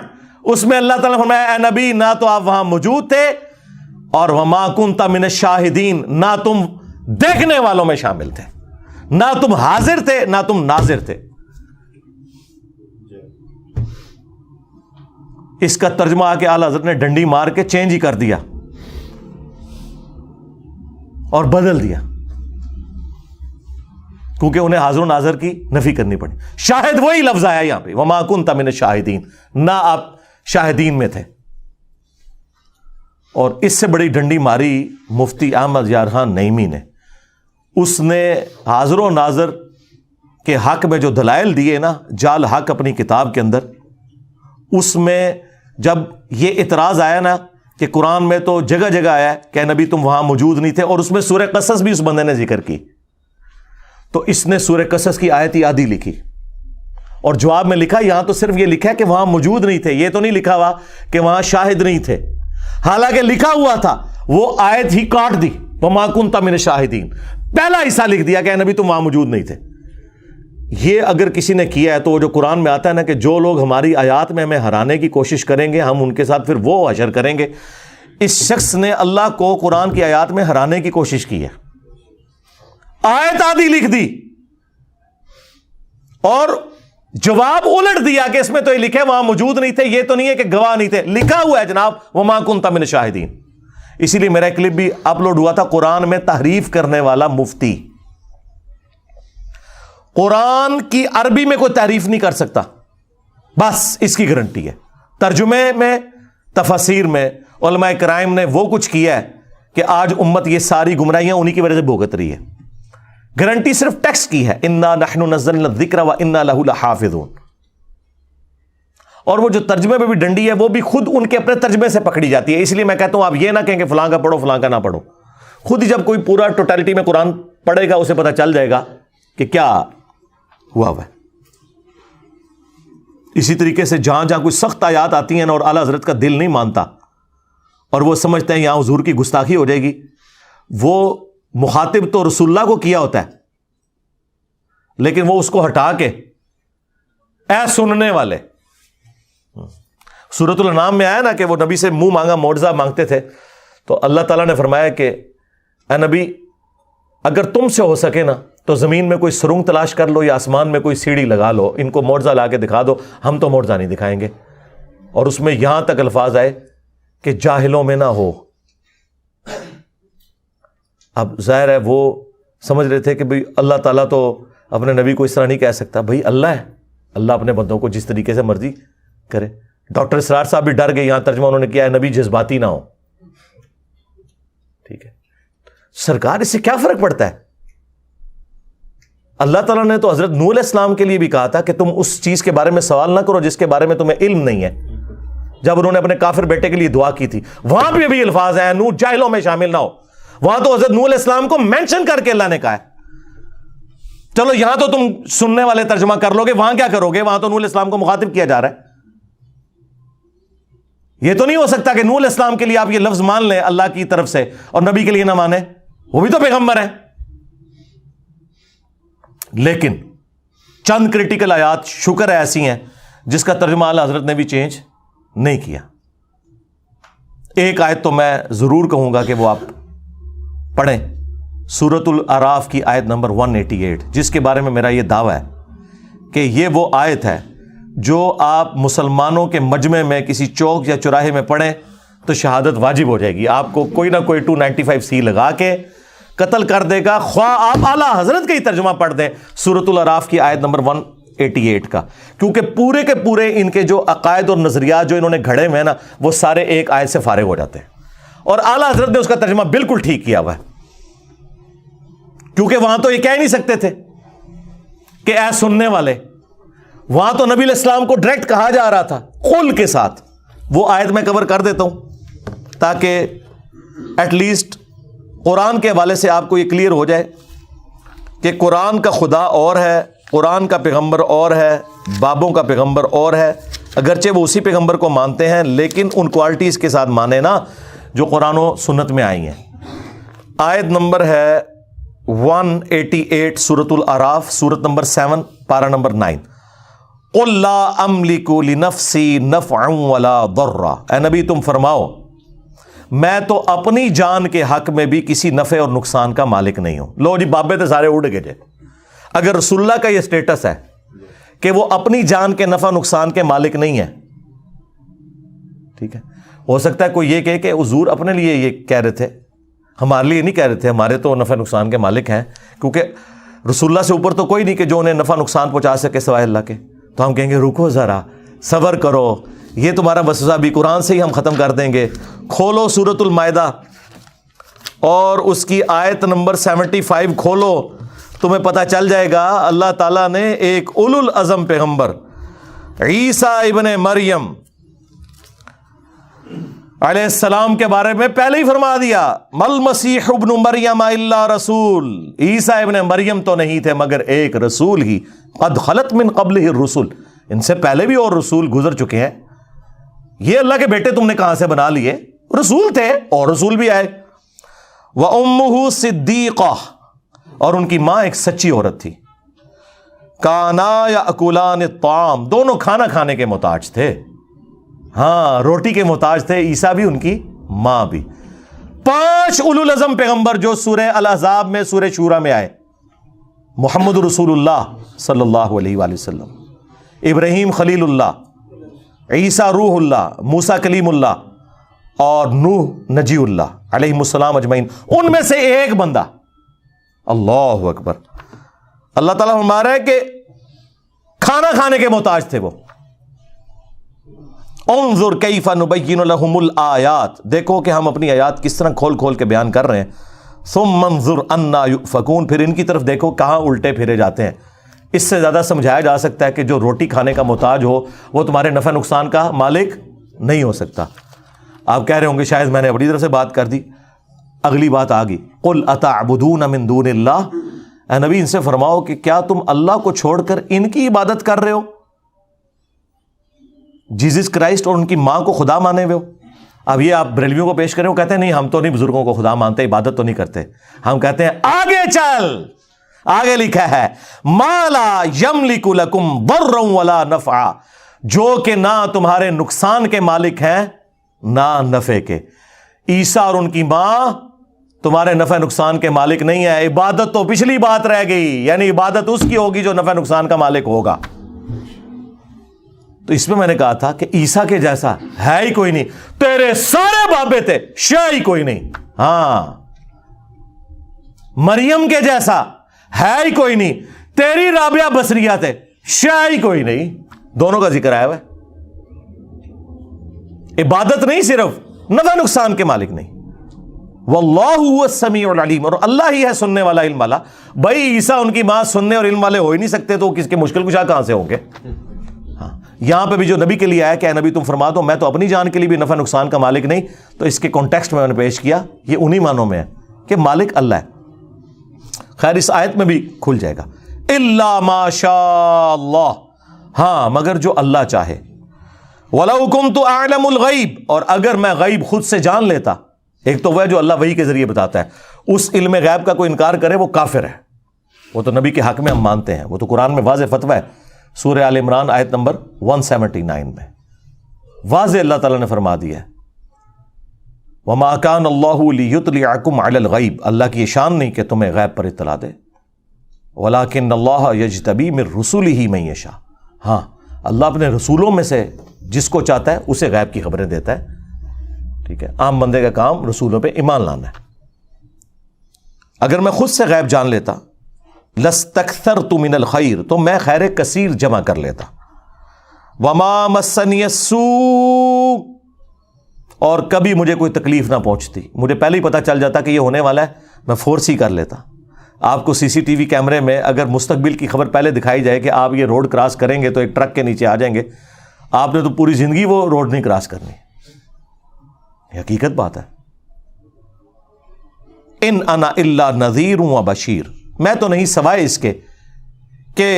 اس میں اللہ تعالیٰ نے فرمایا اے نبی نہ تو آپ وہاں موجود تھے، اور وما کنت من الشاہدین، نہ تم دیکھنے والوں میں شامل تھے، نہ تم حاضر تھے نہ تم ناظر تھے. اس کا ترجمہ آ کے اعلیٰ حضرت نے ڈنڈی مار کے چینج ہی کر دیا اور بدل دیا، کیونکہ انہیں حاضر و ناظر کی نفی کرنی پڑی. شاہد وہی لفظ آیا یہاں پہ، وما کنت من الشاہدین، نہ آپ شاہدین میں تھے. اور اس سے بڑی ڈنڈی ماری مفتی احمد یار خان نعیمی نے. اس نے حاضر و ناظر کے حق میں جو دلائل دیے نا، جال حق اپنی کتاب کے اندر، اس میں جب یہ اعتراض آیا نا کہ قرآن میں تو جگہ جگہ آیا کہ نبی تم وہاں موجود نہیں تھے، اور اس میں سورہ قصص بھی اس بندے نے ذکر کی، تو اس نے سورہ قصص کی آیت آدھی لکھی اور جواب میں لکھا یہاں تو صرف یہ لکھا ہے کہ وہاں موجود نہیں تھے، یہ تو نہیں لکھا ہوا کہ وہاں شاہد نہیں تھے. حالانکہ لکھا ہوا تھا، وہ آیت ہی کاٹ دی، وما کنت من الشاہدین، پہلا حصہ لکھ دیا کہ نبی تم وہاں موجود نہیں تھے. یہ اگر کسی نے کیا ہے تو جو قرآن میں آتا ہے نا کہ جو لوگ ہماری آیات میں ہمیں ہرانے کی کوشش کریں گے ہم ان کے ساتھ پھر وہ حشر کریں گے، اس شخص نے اللہ کو قرآن کی آیات میں ہرانے کی کوشش کی ہے. آیت آدھی لکھ دی اور جواب الٹ دیا کہ اس میں تو یہ لکھے وہاں موجود نہیں تھے، یہ تو نہیں ہے کہ گواہ نہیں تھے، لکھا ہوا ہے جناب وما کنت من الشاہدین. اسی لیے میرا کلپ بھی اپلوڈ ہوا تھا، قرآن میں تحریف کرنے والا مفتی. قرآن کی عربی میں کوئی تحریف نہیں کر سکتا، بس اس کی گارنٹی ہے. ترجمے میں، تفاسیر میں علماء کرام نے وہ کچھ کیا ہے کہ آج امت یہ ساری گمراہیاں انہی کی وجہ سے بھگت رہی ہے. گارنٹی صرف ٹیکسٹ کی ہے، انا نحن نزلنا الذکر وانا لہ لحافظون. اور وہ جو ترجمے میں بھی ڈنڈی ہے وہ بھی خود ان کے اپنے ترجمے سے پکڑی جاتی ہے. اس لیے میں کہتا ہوں آپ یہ نہ کہیں کہ فلاں کا پڑھو فلاں کا نہ پڑھو، خود ہی جب کوئی پورا ٹوٹالٹی میں قرآن پڑھے گا اسے پتہ چل جائے گا کہ کیا ہوا ہے. اسی طریقے سے جہاں جہاں کوئی سخت آیات آتی ہیں نا اور اعلیٰ حضرت کا دل نہیں مانتا اور وہ سمجھتے ہیں یہاں حضور کی گستاخی ہو جائے گی، وہ مخاطب تو رسول اللہ کو کیا ہوتا ہے، لیکن وہ اس کو ہٹا کے اے سننے والے. سورۃ الانعام میں آیا نا کہ وہ نبی سے منہ مانگا معجزہ مانگتے تھے، تو اللہ تعالیٰ نے فرمایا کہ اے نبی اگر تم سے ہو سکے نا تو زمین میں کوئی سرنگ تلاش کر لو یا آسمان میں کوئی سیڑھی لگا لو، ان کو معجزہ لا کے دکھا دو، ہم تو معجزہ نہیں دکھائیں گے. اور اس میں یہاں تک الفاظ آئے کہ جاہلوں میں نہ ہو. اب ظاہر ہے وہ سمجھ رہے تھے کہ بھئی اللہ تعالیٰ تو اپنے نبی کو اس طرح نہیں کہہ سکتا. بھائی اللہ ہے, اللہ اپنے بندوں کو جس طریقے سے مرضی کرے. ڈاکٹر اسرار صاحب بھی ڈر گئے, یہاں ترجمہ انہوں نے کیا ہے نبی جذباتی نہ ہو. ٹھیک ہے سرکار, اس سے کیا فرق پڑتا ہے؟ اللہ تعالیٰ نے تو حضرت نوح علیہ السلام کے لیے بھی کہا تھا کہ تم اس چیز کے بارے میں سوال نہ کرو جس کے بارے میں تمہیں علم نہیں ہے. جب انہوں نے اپنے کافر بیٹے کے لیے دعا کی تھی, وہاں پہ بھی الفاظ ہیں نوح جاہلوں میں شامل نہ ہو. وہاں تو حضرت نوح علیہ السلام کو مینشن کر کے اللہ نے کہا ہے. چلو یہاں تو تم سننے والے ترجمہ کر لو گے, وہاں کیا کرو گے؟ وہاں تو نوح علیہ السلام کو مخاطب کیا جا رہا ہے. یہ تو نہیں ہو سکتا کہ نوح علیہ السلام کے لیے آپ یہ لفظ مان لیں اللہ کی طرف سے اور نبی کے لیے نہ مانیں, وہ بھی تو پیغمبر ہیں. لیکن چند کریٹیکل آیات شکر ہے ایسی ہیں جس کا ترجمہ اعلیٰ حضرت نے بھی چینج نہیں کیا. ایک آیت تو میں ضرور کہوں گا کہ وہ آپ پڑھیں, سورۃ الاعراف کی آیت نمبر 188, جس کے بارے میں میرا یہ دعویٰ ہے کہ یہ وہ آیت ہے جو آپ مسلمانوں کے مجمع میں کسی چوک یا چوراہے میں پڑھیں تو شہادت واجب ہو جائے گی. آپ کو کوئی نہ کوئی 295C لگا کے قتل کر دے گا, خواہ آپ اعلیٰ حضرت کا ہی ترجمہ پڑھ دیں سورۃ الاعراف کی آیت نمبر 188 کا, کیونکہ پورے کے پورے ان کے جو عقائد اور نظریات جو انہوں نے گھڑے ہوئے ہیں نا, وہ سارے ایک آیت سے فارغ ہو جاتے ہیں. اور اعلیٰ حضرت نے اس کا ترجمہ بالکل ٹھیک کیا ہوا ہے, کیونکہ وہاں تو یہ کہہ نہیں سکتے تھے کہ اے سننے والے. وہاں تو نبی علیہ السلام کو ڈائریکٹ کہا جا رہا تھا قل کے ساتھ. وہ آیت میں کور کر دیتا ہوں تاکہ ایٹ لیسٹ قرآن کے حوالے سے آپ کو یہ کلیئر ہو جائے کہ قرآن کا خدا اور ہے, قرآن کا پیغمبر اور ہے, بابوں کا پیغمبر اور ہے. اگرچہ وہ اسی پیغمبر کو مانتے ہیں لیکن ان کوالٹیز کے ساتھ مانے نا جو قرآن و سنت میں آئی ہیں. آیت نمبر ہے 188 سورۃ الاعراف, سورت نمبر 7 پارہ نمبر 9. قل لا املک لنفسی نفعا ولا ضرا. اے نبی تم فرماؤ میں تو اپنی جان کے حق میں بھی کسی نفع اور نقصان کا مالک نہیں ہوں. لو جی بابے تو سارے اڑ گئے جے. اگر رسول اللہ کا یہ سٹیٹس ہے کہ وہ اپنی جان کے نفع نقصان کے مالک نہیں ہے, ٹھیک ہے, ہو سکتا ہے کوئی یہ کہے کہ حضور اپنے لیے یہ کہہ رہے تھے, ہمارے لیے نہیں کہہ رہے تھے, ہمارے تو نفع نقصان کے مالک ہیں, کیونکہ رسول اللہ سے اوپر تو کوئی نہیں کہ جو انہیں نفع نقصان پہنچا سکے سوائے اللہ کے. تو ہم کہیں گے رکو ذرا, صبر کرو, یہ تمہارا وسوسہ بھی قرآن سے ہی ہم ختم کر دیں گے. کھولو سورۃ المائدہ اور اس کی آیت نمبر 75 کھولو, تمہیں پتہ چل جائے گا اللہ تعالیٰ نے ایک اولو العزم پیغمبر عیسیٰ ابن مریم علیہ السلام کے بارے میں پہلے ہی فرما دیا, مل مسیح ابن مریم الا رسول. عیسیٰ ابن مریم تو نہیں تھے مگر ایک رسول ہی, قد خلت من قبلہ الرسل, ان سے پہلے بھی اور رسول گزر چکے ہیں. یہ اللہ کے بیٹے تم نے کہاں سے بنا لیے؟ رسول تھے اور رسول بھی آئے. وَأُمُّهُ صِدِّيقَةٌ, اور ان کی ماں ایک سچی عورت تھی. كَانَا يَأْكُلَانِ الطَّعَامَ, دونوں کھانا کھانے کے محتاج تھے. ہاں روٹی کے محتاج تھے, عیسیٰ بھی ان کی ماں بھی. 5 اولو العزم پیغمبر جو سورہ الاحزاب میں سورہ شورى میں آئے, محمد رسول اللہ صلی اللہ علیہ وآلہ وسلم, ابراہیم خلیل اللہ, عیسیٰ روح اللہ, موسیٰ کلیم اللہ اور نوح نجی اللہ علیہ السلام اجمعین, ان میں سے ایک بندہ, اللہ اکبر, اللہ تعالیٰ فرما رہا ہے کہ کھانا کھانے کے محتاج تھے وہ. انظر کیف نبین لہم الآیات, دیکھو کہ ہم اپنی آیات کس طرح کھول کھول کے بیان کر رہے ہیں. ثم انظر انا یؤفکون, پھر ان کی طرف دیکھو کہاں الٹے پھرے جاتے ہیں. اس سے زیادہ سمجھایا جا سکتا ہے کہ جو روٹی کھانے کا محتاج ہو وہ تمہارے نفع نقصان کا مالک نہیں ہو سکتا. آپ کہہ رہے ہوں گے شاید میں نے اپنی طرف سے بات کر دی. اگلی بات آ گئی, قل اتعبدون من دون اللہ, اے نبی ان سے فرماؤ کہ کیا تم اللہ کو چھوڑ کر ان کی عبادت کر رہے ہو, جیزس کرائسٹ اور ان کی ماں کو خدا مانے ہوئے ہو. اب یہ آپ بریلویوں کو پیش کریں, وہ کہتے ہیں نہیں ہم تو نہیں بزرگوں کو خدا مانتے, عبادت تو نہیں کرتے. ہم کہتے ہیں آگے چل, آگے لکھا ہے ما لا یملک لکم ضرا ولا نفعا, جو کہ نہ تمہارے نقصان کے مالک ہیں نہ نفع کے. عیسیٰ اور ان کی ماں تمہارے نفع نقصان کے مالک نہیں ہے. عبادت تو پچھلی بات رہ گئی, یعنی عبادت اس کی ہوگی جو نفع نقصان کا مالک ہوگا. تو اس میں میں نے کہا تھا کہ عیسیٰ کے جیسا ہے ہی کوئی نہیں, تیرے سارے بابے تھے شاہ ہی کوئی نہیں. ہاں مریم کے جیسا ہے ہی کوئی نہیں, تیری رابعہ بصریہ تے شے ہی کوئی نہیں. دونوں کا ذکر آیا ہوا ہے. عبادت نہیں صرف, نفع نقصان کے مالک نہیں. واللہ هو السمیع العلیم, اور اللہ ہی ہے سننے والا, علم والا. بھائی عیسیٰ ان کی ماں سننے اور علم والے ہو ہی نہیں سکتے, تو کس کے مشکل کشا کہاں سے ہوں گے؟ ہاں, یہاں پہ بھی جو نبی کے لیے آیا کہ اے نبی تم فرما دو میں تو اپنی جان کے لیے بھی نفع نقصان کا مالک نہیں, تو اس کے کانٹیکسٹ میں نے پیش کیا, یہ انہی معنوں میں ہے کہ مالک اللہ ہے. خیر اس آیت میں بھی کھل جائے گا. الا ما شاء اللہ, ہاں مگر جو اللہ چاہے. وَلَوْ كُنْتُ أَعْلَمُ الْغَيْبِ, اور اگر میں غیب خود سے جان لیتا. ایک تو وہ ہے جو اللہ وحی کے ذریعے بتاتا ہے, اس علم غیب کا کوئی انکار کرے وہ کافر ہے. وہ تو نبی کے حق میں ہم مانتے ہیں, وہ تو قرآن میں واضح فتویٰ ہے. سورہ آل عمران آیت نمبر 179 میں واضح اللہ تعالیٰ نے فرما دیا ہے وَمَا كَانَ اللَّهُ لِيُطْلِعَكُمْ عَلَى الْغَيْبِ, اللہ کی یہ شان نہیں کہ تمہیں غیب پر اطلاع دے. وَلَكِنَّ اللَّهَ يَجْتَبِي مِن رُسُلِهِ مَن يَشَاءُ, ہاں اللہ اپنے رسولوں میں سے جس کو چاہتا ہے اسے غیب کی خبریں دیتا ہے. ٹھیک ہے, عام بندے کا کام رسولوں پہ ایمان لانا ہے. اگر میں خود سے غیب جان لیتا لَاسْتَكْثَرْتُ مِنَ الْخَيْرِ, تو میں خیر کثیر جمع کر لیتا. وَمَا مَسَّنِيَ السُّوءُ, اور کبھی مجھے کوئی تکلیف نہ پہنچتی. مجھے پہلے ہی پتہ چل جاتا کہ یہ ہونے والا ہے, میں فورس ہی کر لیتا. آپ کو سی سی ٹی وی کیمرے میں اگر مستقبل کی خبر پہلے دکھائی جائے کہ آپ یہ روڈ کراس کریں گے تو ایک ٹرک کے نیچے آ جائیں گے, آپ نے تو پوری زندگی وہ روڈ نہیں کراس کرنی. یہ حقیقت بات ہے. ان انا الا نذیر و بشیر, میں تو نہیں سوائے اس کے کہ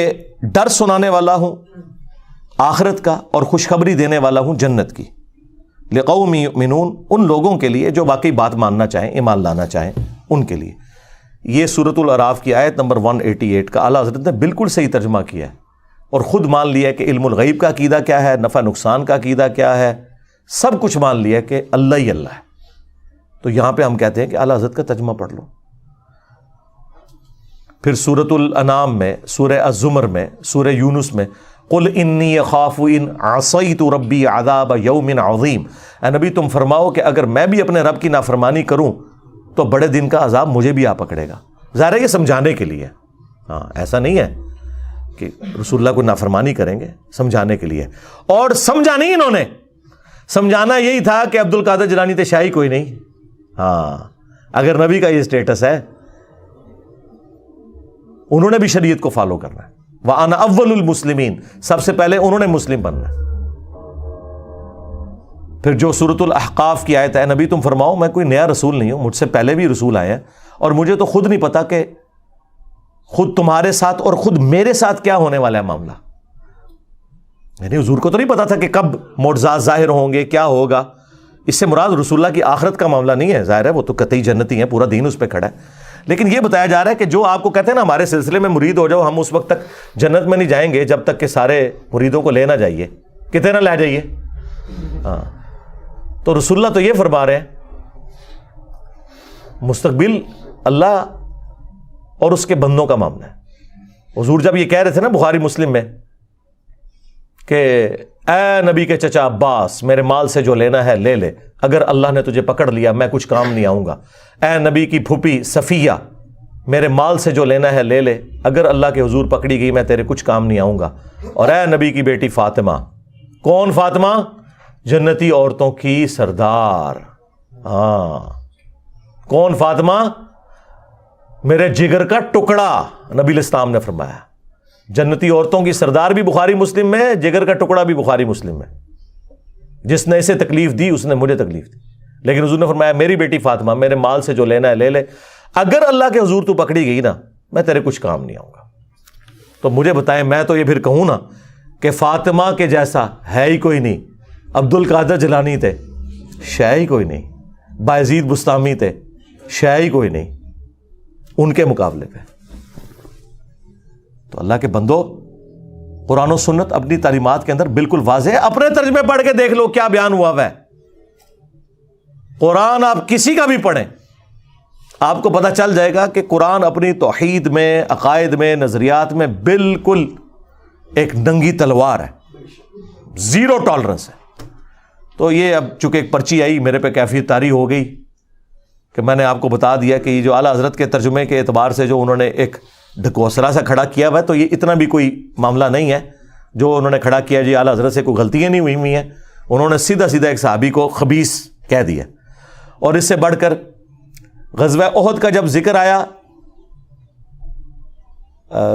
ڈر سنانے والا ہوں آخرت کا اور خوشخبری دینے والا ہوں جنت کی. لقوم یؤمنون, ان لوگوں کے لیے جو واقعی بات ماننا چاہیں, ایمان لانا چاہیں, ان کے لیے. یہ سورۃ الاعراف کی آیت نمبر 188 کا اعلیٰ حضرت نے بالکل صحیح ترجمہ کیا ہے, اور خود مان لیا کہ علم الغیب کا عقیدہ کیا ہے, نفع نقصان کا عقیدہ کیا ہے, سب کچھ مان لیا کہ اللہ ہی اللہ ہے. تو یہاں پہ ہم کہتے ہیں کہ اعلیٰ حضرت کا ترجمہ پڑھ لو. پھر سورۃ الانعام میں, سورہ الزمر میں, سورہ یونس میں قل انی اخاف ان عصیت ربی عذاب یوم عظیم, اے نبی تم فرماؤ کہ اگر میں بھی اپنے رب کی نافرمانی کروں تو بڑے دن کا عذاب مجھے بھی آ پکڑے گا. ظاہر ہے یہ سمجھانے کے لیے, ہاں ایسا نہیں ہے کہ رسول اللہ کو نافرمانی کریں گے, سمجھانے کے لیے. اور سمجھا نہیں انہوں نے, سمجھانا یہی تھا کہ عبد القادر جیلانی تے شاہی کوئی نہیں. ہاں اگر نبی کا یہ اسٹیٹس ہے, انہوں نے بھی شریعت کو فالو کرنا ہے. وَأَنَا أَوَّلُ الْمُسْلِمِينَ, سب سے پہلے انہوں نے مسلم بننا ہے. پھر جو سورۃ الاحقاف کی آیت ہے, نبی تم فرماؤ میں کوئی نیا رسول نہیں ہوں, مجھ سے پہلے بھی رسول آئے ہیں, اور مجھے تو خود نہیں پتا کہ خود تمہارے ساتھ اور خود میرے ساتھ کیا ہونے والا ہے معاملہ. یعنی حضور کو تو نہیں پتا تھا کہ کب معجزات ظاہر ہوں گے, کیا ہوگا. اس سے مراد رسول اللہ کی آخرت کا معاملہ نہیں ہے, ظاہر ہے وہ تو قطعی جنتی ہیں, پورا دین اس پہ کھڑا ہے. لیکن یہ بتایا جا رہا ہے کہ جو آپ کو کہتے ہیں نا ہمارے سلسلے میں مرید ہو جاؤ, ہم اس وقت تک جنت میں نہیں جائیں گے جب تک کہ سارے مریدوں کو لے نہ جائیے, کتنے نہ لے جائیے. ہاں تو رسول اللہ تو یہ فرما رہے ہیں مستقبل اللہ اور اس کے بندوں کا معاملہ ہے. حضور جب یہ کہہ رہے تھے نا بخاری مسلم میں کہ اے نبی کے چچا عباس میرے مال سے جو لینا ہے لے لے, اگر اللہ نے تجھے پکڑ لیا میں کچھ کام نہیں آؤں گا. اے نبی کی پھوپھی صفیہ میرے مال سے جو لینا ہے لے لے, اگر اللہ کے حضور پکڑی گئی میں تیرے کچھ کام نہیں آؤں گا. اور اے نبی کی بیٹی فاطمہ, کون فاطمہ؟ جنتی عورتوں کی سردار. ہاں کون فاطمہ؟ میرے جگر کا ٹکڑا, نبی الاسلام نے فرمایا. جنتی عورتوں کی سردار بھی بخاری مسلم میں, جگر کا ٹکڑا بھی بخاری مسلم میں. جس نے اسے تکلیف دی اس نے مجھے تکلیف دی. لیکن حضور نے فرمایا میری بیٹی فاطمہ میرے مال سے جو لینا ہے لے لے, اگر اللہ کے حضور تو پکڑی گئی نا میں تیرے کچھ کام نہیں آؤں گا. تو مجھے بتائیں, میں تو یہ پھر کہوں نا کہ فاطمہ کے جیسا ہے ہی کوئی نہیں. عبد القادر جیلانی تھے, شے ہی کوئی نہیں. بایزید بستامی تھے, شے ہی کوئی نہیں ان کے مقابلے پہ. تو اللہ کے بندو, قرآن و سنت اپنی تعلیمات کے اندر بالکل واضح ہے. اپنے ترجمے پڑھ کے دیکھ لو کیا بیان ہوا ہے. قرآن آپ کسی کا بھی پڑھیں, آپ کو پتہ چل جائے گا کہ قرآن اپنی توحید میں, عقائد میں, نظریات میں بالکل ایک ننگی تلوار ہے, زیرو ٹالرنس ہے. تو یہ اب چونکہ ایک پرچی آئی میرے پہ کیفیت طاری ہو گئی کہ میں نے آپ کو بتا دیا کہ یہ جو اعلیٰ حضرت کے ترجمے کے اعتبار سے جو انہوں نے ایک ڈھکوسلا سا کھڑا کیا ہوا ہے, تو یہ اتنا بھی کوئی معاملہ نہیں ہے جو انہوں نے کھڑا کیا جی اعلیٰ حضرت سے کوئی غلطیاں نہیں ہوئی ہیں. انہوں نے سیدھا سیدھا ایک صحابی کو خبیث کہہ دیا. اور اس سے بڑھ کر غزوہ احد کا جب ذکر آیا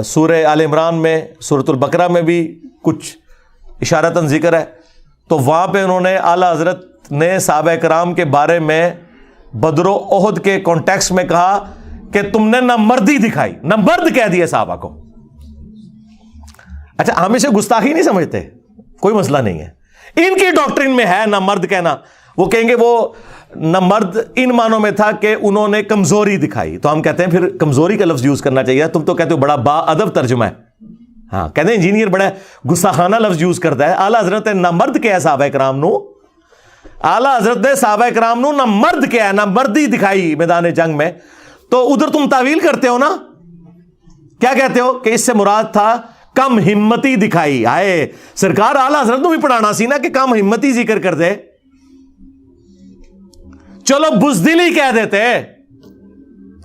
سورہ آل عمران میں, سورۃ البقرہ میں بھی کچھ اشارتاً ذکر ہے, تو وہاں پہ انہوں نے اعلیٰ حضرت نے صحابہ کرام کے بارے میں بدر و احد کے کانٹیکسٹ میں کہا کہ تم نے نہ مردی دکھائی, نہ مرد کہہ دیا صحابہ کو. اچھا ہم اسے گستاخی نہیں سمجھتے, کوئی مسئلہ نہیں ہے, ان کی ڈاکٹرین میں ہے نہ مرد کہنا. وہ کہیں گے وہ نہ مرد ان معنوں میں تھا کہ انہوں نے کمزوری دکھائی, تو ہم کہتے ہیں پھر کمزوری کا لفظ یوز کرنا چاہیے. تم تو کہتے ہو بڑا با ادب ترجمہ ہے, ہاں کہتے ہیں انجینئر بڑا گستاخانہ لفظ یوز کرتا ہے. اعلیٰ حضرت نے نہ مرد کیا ہے صحابہ کرام نو, اعلیٰ حضرت نے صحابہ کرام نو نہ مرد کیا ہے, نہ مردی دکھائی میدان جنگ میں. تو ادھر تم تعویل کرتے ہو نا, کیا کہتے ہو کہ اس سے مراد تھا کم ہمتی دکھائی. آئے سرکار اعلیٰ حضرت نو بھی پڑھانا سی نا کہ کم ہمتی ذکر کر دے, چلو بزدلی کہہ دیتے,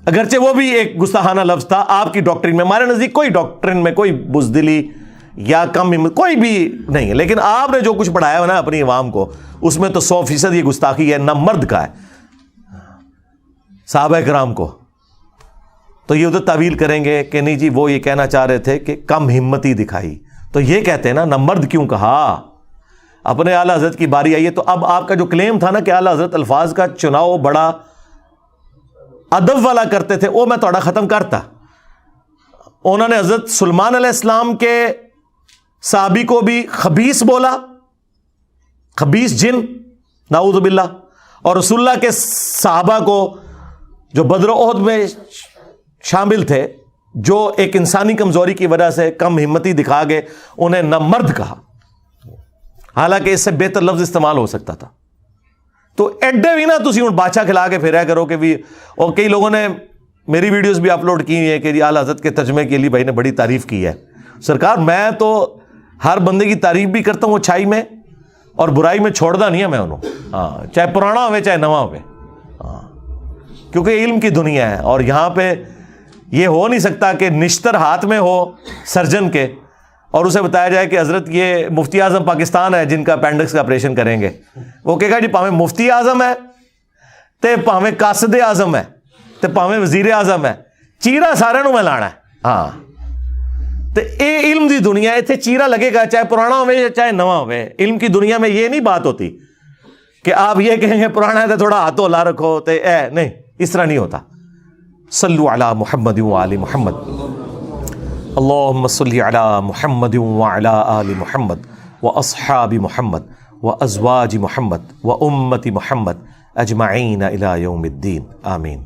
اگرچہ وہ بھی ایک گستاخانہ لفظ تھا آپ کی ڈاکٹرین میں. ہمارے نزدیک کوئی ڈاکٹرین میں کوئی بزدلی یا کم ہمت کوئی بھی نہیں ہے, لیکن آپ نے جو کچھ پڑھایا ہے نا اپنی عوام کو, اس میں تو 100% یہ گستاخی ہے. نہ مرد کا ہے صحابہ کرام کو, تو یہ ادھر تعویل کریں گے کہ نہیں جی وہ یہ کہنا چاہ رہے تھے کہ کم ہمتی دکھائی. تو یہ کہتے ہیں نا نہ مرد کیوں کہا, اپنے اعلیٰ حضرت کی باری آئی ہے. تو اب آپ کا جو کلیم تھا نا کہ اعلیٰ حضرت الفاظ کا چناؤ بڑا ادب والا کرتے تھے, وہ میں تھوڑا ختم کرتا. انہوں نے حضرت سلیمان علیہ السلام کے صحابی کو بھی خبیث بولا, خبیث جن, نعوذ باللہ. اور رسول اللہ کے صحابہ کو جو بدر و احد میں شامل تھے, جو ایک انسانی کمزوری کی وجہ سے کم ہمتی دکھا گئے, انہیں نہ مرد کہا, حالانکہ اس سے بہتر لفظ استعمال ہو سکتا تھا. تو ایڈے بھی نا تسی ہوں بادشاہ کھلا کے پھریا کرو کہ بھی. اور کئی لوگوں نے میری ویڈیوز بھی اپلوڈ کی ہیں کہ جی اعلیٰ حضرت کے ترجمے کے لیے بھائی نے بڑی تعریف کی ہے. سرکار میں تو ہر بندے کی تعریف بھی کرتا ہوں اچھائی میں, اور برائی میں چھوڑتا نہیں ہے میں انہوں, ہاں چاہے پرانا ہوئے چاہے نواں ہوئے, ہاں کیونکہ علم کی دنیا ہے. اور یہاں پہ یہ ہو نہیں سکتا کہ نشتر ہاتھ میں ہو سرجن کے اور اسے بتایا جائے کہ حضرت یہ مفتی اعظم پاکستان ہے جن کا اپینڈکس کا آپریشن کریں گے. وہ کہے گا جی پاویں مفتی اعظم ہے تے پاویں قاصد اعظم ہے تے پاویں وزیر اعظم ہے, چیرا سارے نو میں لانا ہے. ہاں تے اے علم دی دنیا ہے, اتنے چیرا لگے گا چاہے پرانا ہوئے چاہے نواں ہوئے. علم کی دنیا میں یہ نہیں بات ہوتی کہ آپ یہ کہیں گے پرانا ہے تو تھوڑا ہاتھوں لا رکھو تے اے نہیں, اس طرح نہیں ہوتا. صلو علی محمد وآل محمد, اللہم صلی علی محمد وعلی آل محمد واصحاب محمد وازواج محمد وامت محمد اجمعین الی یوم الدین, آمین.